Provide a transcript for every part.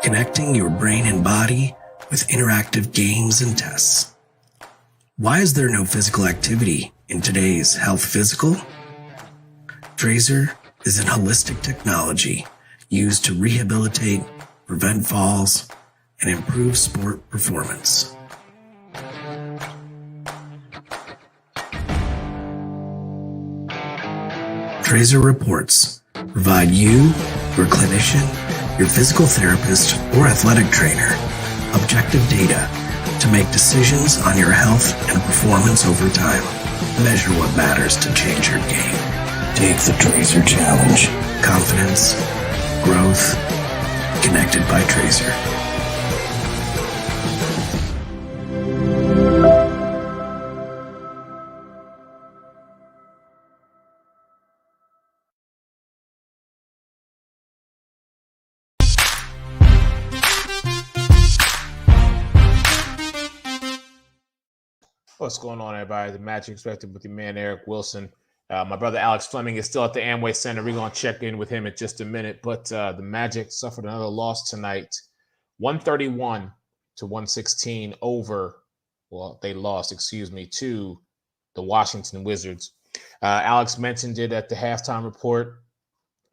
connecting your brain and body with interactive games and tests. Why is there no physical activity in today's health physical? Trazer is an holistic technology used to rehabilitate, prevent falls, and improve sport performance. Trazer reports provide you, your clinician, your physical therapist, or athletic trainer objective data to make decisions on your health and performance over time. Measure what matters to change your game. Take the Trazer Challenge. Confidence, growth, connected by Trazer. What's going on, everybody? The Magic Expected with your man, Eric Wilson. My brother Alex Fleming is still at the Amway Center. We're going to check in with him in just a minute. But the Magic suffered another loss tonight, 131-116 they lost, to the Washington Wizards. Alex mentioned it at the halftime report.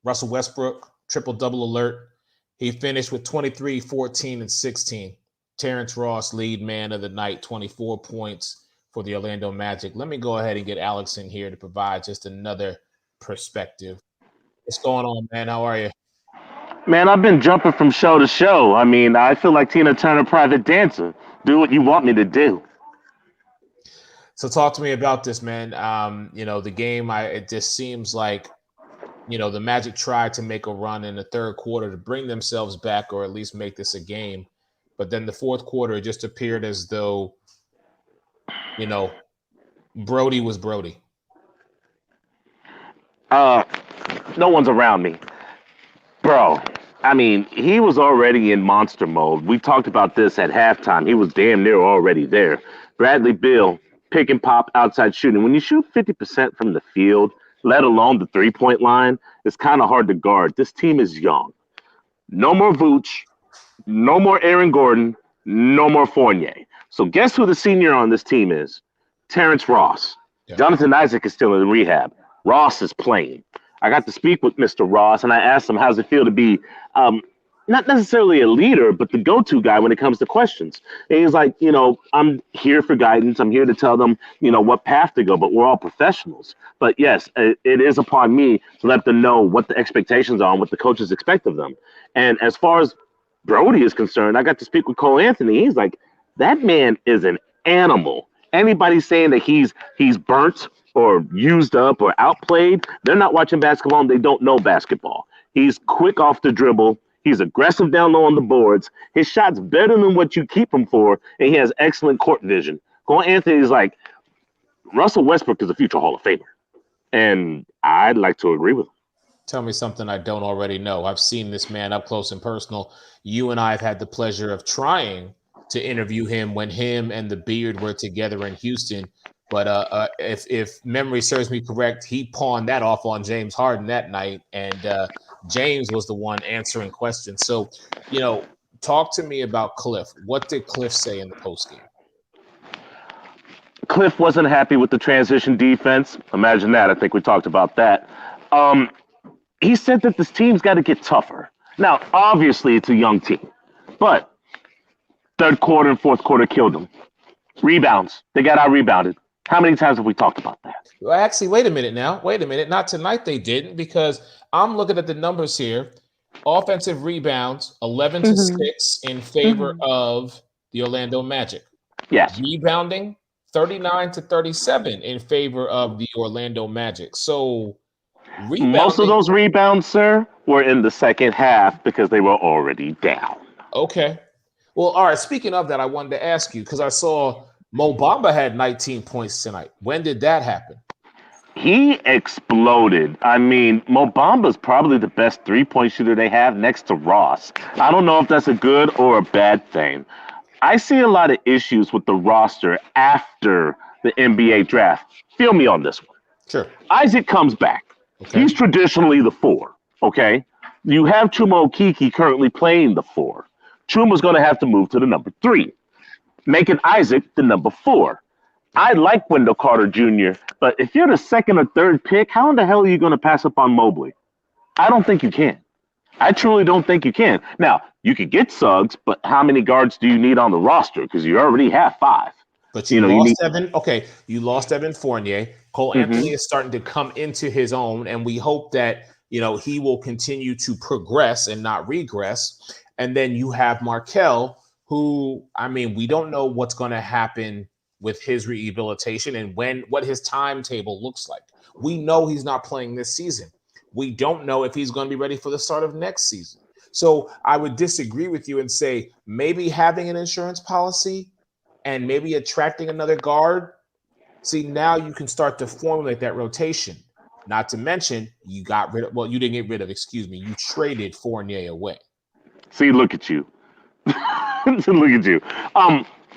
Russell Westbrook, triple-double alert. He finished with 23, 14, and 16. Terrence Ross, lead man of the night, 24 points for the Orlando Magic. Let me go ahead and get Alex in here to provide just another perspective. What's going on, man? How are you? Man, I've been jumping from show to show. I mean, I feel like Tina Turner private dancer. Do what you want me to do. So talk to me about this, man. The game, it just seems like, the Magic tried to make a run in the third quarter to bring themselves back or at least make this a game. But then the fourth quarter, it just appeared as though, Brody was Brody. No one's around me. Bro, I mean, he was already in monster mode. We talked about this at halftime. He was damn near already there. Bradley Beal, pick and pop, outside shooting. When you shoot 50% from the field, let alone the three-point line, it's kind of hard to guard. This team is young. No more Vooch. No more Aaron Gordon, no more Fournier. So guess who the senior on this team is? Terrence Ross. Yeah. Jonathan Isaac is still in rehab. Ross is playing. I got to speak with Mr. Ross, and I asked him, how's it feel to be not necessarily a leader, but the go-to guy when it comes to questions. And he's like, I'm here for guidance. I'm here to tell them, what path to go, but we're all professionals. But yes, it is upon me to let them know what the expectations are and what the coaches expect of them. And as far as Brody is concerned, I got to speak with Cole Anthony. He's like, that man is an animal. Anybody saying that he's burnt or used up or outplayed, they're not watching basketball and they don't know basketball. He's quick off the dribble. He's aggressive down low on the boards. His shot's better than what you keep him for, and he has excellent court vision. Cole Anthony is like, Russell Westbrook is a future Hall of Famer. And I'd like to agree with him. Tell me something I don't already know. I've seen this man up close and personal. You and I have had the pleasure of trying to interview him when him and the Beard were together in Houston. But if memory serves me correct, he pawned that off on James Harden that night, and James was the one answering questions. So, talk to me about Cliff. What did Cliff say in the postgame? Cliff wasn't happy with the transition defense. Imagine that. I think we talked about that. He said that this team's got to get tougher. Now, obviously, it's a young team, but third quarter and fourth quarter killed them. Rebounds. They got out-rebounded. How many times have we talked about that? Well, actually, wait a minute now. Wait a minute. Not tonight they didn't, because I'm looking at the numbers here. Offensive rebounds, 11-6 in favor of the Orlando Magic. Yes. Rebounding, 39-37 in favor of the Orlando Magic. So most of those rebounds, sir, were in the second half because they were already down. Okay. Well, all right. Speaking of that, I wanted to ask you, because I saw Mo Bamba had 19 points tonight. When did that happen? He exploded. I mean, Mo Bamba's probably the best three-point shooter they have next to Ross. I don't know if that's a good or a bad thing. I see a lot of issues with the roster after the NBA draft. Feel me on this one. Sure. Isaac comes back. Okay. He's traditionally the 4, okay? You have Chuma Okeke currently playing the 4. Chuma's going to have to move to the number 3, making Isaac the number 4. I like Wendell Carter Jr., but if you're the second or third pick, how in the hell are you going to pass up on Mobley? I don't think you can. I truly don't think you can. Now, you could get Suggs, but how many guards do you need on the roster? Because you already have 5. But you lost Evan. Okay, you lost Evan Fournier. Cole Anthony is starting to come into his own, and we hope that he will continue to progress and not regress. And then you have Markelle, who, we don't know what's going to happen with his rehabilitation and what his timetable looks like. We know he's not playing this season. We don't know if he's going to be ready for the start of next season. So I would disagree with you and say maybe having an insurance policy and maybe attracting another guard. See, now you can start to formulate that rotation. Not to mention, you didn't get rid of, you traded Fournier away. See, look at you. Look at you.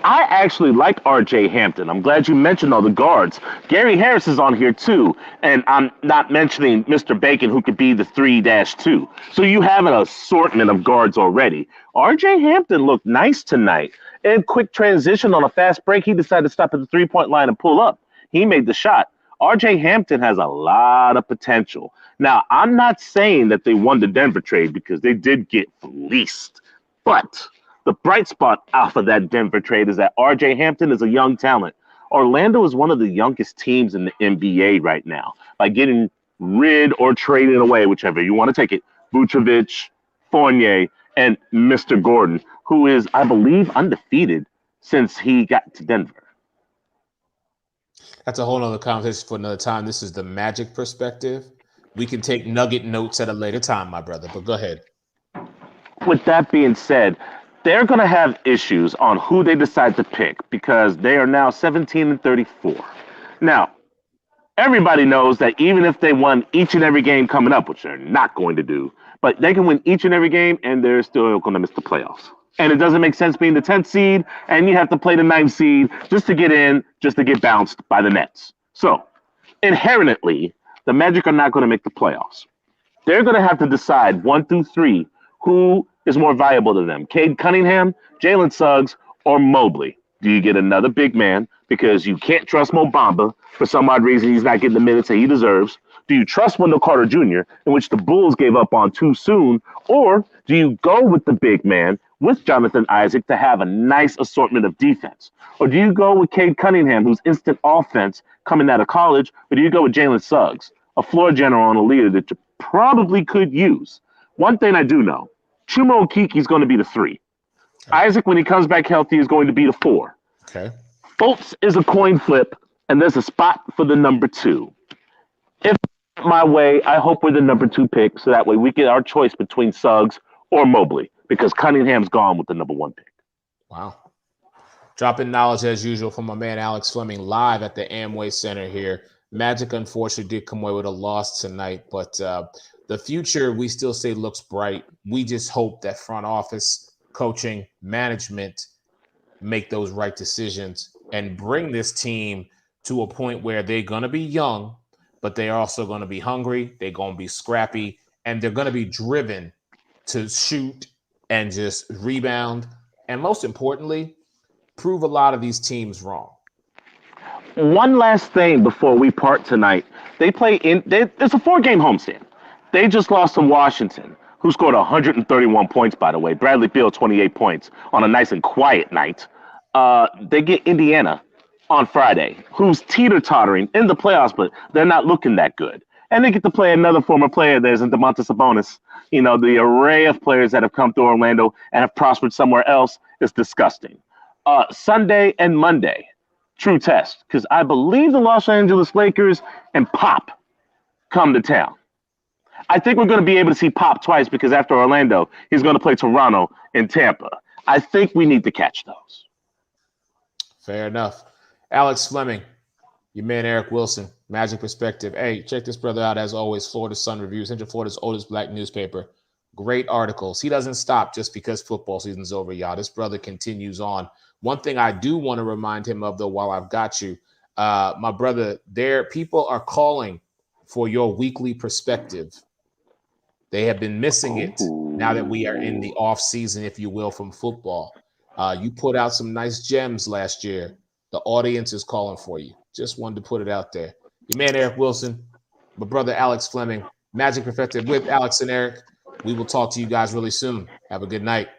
I actually like R.J. Hampton. I'm glad you mentioned all the guards. Gary Harris is on here too, and I'm not mentioning Mr. Bacon, who could be the 3-2. So you have an assortment of guards already. R.J. Hampton looked nice tonight. In quick transition on a fast break, he decided to stop at the 3-point line and pull up. He made the shot. R.J. Hampton has a lot of potential. Now, I'm not saying that they won the Denver trade because they did get fleeced, but the bright spot off of that Denver trade is that R.J. Hampton is a young talent. Orlando is one of the youngest teams in the NBA right now by getting rid or trading away, whichever you want to take it, Vucevic, Fournier, and Mr. Gordon, who is, I believe, undefeated since he got to Denver. That's a whole other conversation for another time. This is the Magic perspective. We can take nugget notes at a later time, my brother, but go ahead. With that being said, they're going to have issues on who they decide to pick because they are now 17-34. Now, everybody knows that even if they won each and every game coming up, which they're not going to do, but they can win each and every game and they're still going to miss the playoffs. And it doesn't make sense being the 10th seed and you have to play the 9th seed just to get in, just to get bounced by the Nets. So, inherently, the Magic are not going to make the playoffs. They're going to have to decide 1 through 3 who is more valuable to them, Cade Cunningham, Jalen Suggs, or Mobley. Do you get another big man because you can't trust Mo Bamba for some odd reason he's not getting the minutes that he deserves? Do you trust Wendell Carter Jr., in which the Bulls gave up on too soon? Or do you go with the big man with Jonathan Isaac to have a nice assortment of defense? Or do you go with Cade Cunningham, who's instant offense coming out of college? Or do you go with Jalen Suggs, a floor general and a leader that you probably could use? One thing I do know, Chuma Okeke is going to be the 3. Okay. Isaac, when he comes back healthy, is going to be the 4. Okay. Fultz is a coin flip, and there's a spot for the number 2. If my way, I hope we're the number 2 pick, so that way we get our choice between Suggs or Mobley, because Cunningham's gone with the number 1 pick. Wow. Dropping knowledge as usual from my man Alex Fleming live at the Amway Center here. Magic, unfortunately, did come away with a loss tonight, but the future, we still say, looks bright. We just hope that front office, coaching, management make those right decisions and bring this team to a point where they're going to be young, but they're also going to be hungry. They're going to be scrappy, and they're going to be driven to shoot and just rebound. And most importantly, prove a lot of these teams wrong. One last thing before we part tonight. It's a 4-game homestand. They just lost to Washington, who scored 131 points, by the way. Bradley Beal, 28 points on a nice and quiet night. They get Indiana on Friday, who's teeter-tottering in the playoffs, but they're not looking that good. And they get to play another former player there's in Domantas Sabonis. The array of players that have come through Orlando and have prospered somewhere else is disgusting. Sunday and Monday, true test, because I believe the Los Angeles Lakers and Pop come to town. I think we're going to be able to see Pop twice because after Orlando, he's going to play Toronto and Tampa. I think we need to catch those. Fair enough. Alex Fleming, your man Eric Wilson, Magic Perspective. Hey, check this brother out as always. Florida Sun Review, Central Florida's oldest black newspaper. Great articles. He doesn't stop just because football season's over, y'all. This brother continues on. One thing I do want to remind him of, though, while I've got you, my brother, people are calling for your weekly perspective. They have been missing it. now that we are in the off season, if you will, from football. You put out some nice gems last year. The audience is calling for you. Just wanted to put it out there. Your man Eric Wilson, my brother Alex Fleming, Magic Perfected with Alex and Eric. We will talk to you guys really soon. Have a good night.